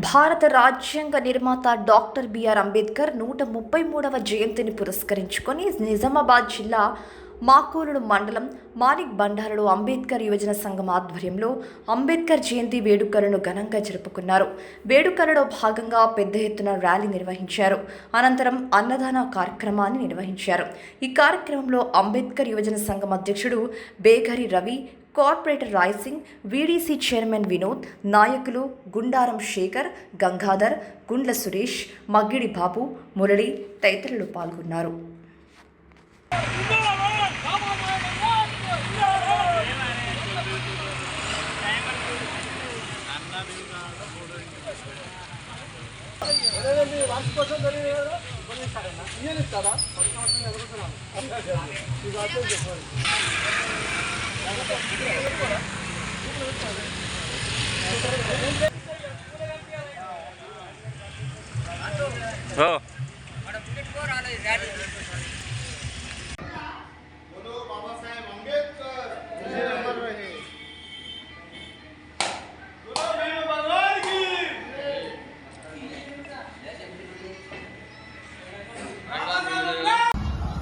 భారత రాజ్యాంగ నిర్మాత డాక్టర్ బిఆర్ అంబేద్కర్ 133వ జయంతిని పురస్కరించుకొని నిజామాబాద్ జిల్లా మాకోలుడు మండలం మాణిక్ బండారులో అంబేద్కర్ యువజన సంఘం ఆధ్వర్యంలో అంబేద్కర్ జయంతి వేడుకలను ఘనంగా జరుపుకున్నారు. వేడుకలలో భాగంగా పెద్ద ఎత్తున ర్యాలీ నిర్వహించారు. అనంతరం అన్నదాన కార్యక్రమాన్ని నిర్వహించారు. ఈ కార్యక్రమంలో అంబేద్కర్ యువజన సంఘం అధ్యక్షుడు Begari Ravi, corporator Raysingh, VDC chairman Vinod, నాయకులు గుండారం శేఖర్, గంగాధర్, గుండ్ల సురేష్, మగ్గిడి బాబు, మురళి తదితరులు పాల్గొన్నారు.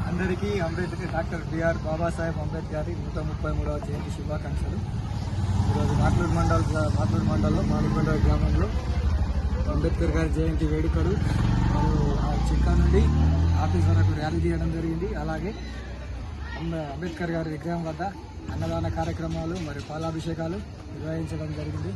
అందరికీ అంబేద్కర్ డాక్టర్ బిఆర్ బాబాసాహెబ్ అంబేద్కర్ 133వ జయంతి శుభాకాంక్షలు. ఈరోజు మాట్లూరు మండలంలో మాణిక్బండారు గ్రామంలో అంబేద్కర్ గారి జయంతి వేడుకలు మరియు చిక్కా నుండి ఆఫీస్ వరకు ర్యాలీ తీయడం జరిగింది. అలాగే అంబేద్కర్ గారి విగ్రహం వద్ద అన్నదాన కార్యక్రమాలు మరియు పాలాభిషేకాలు నిర్వహించడం జరిగింది.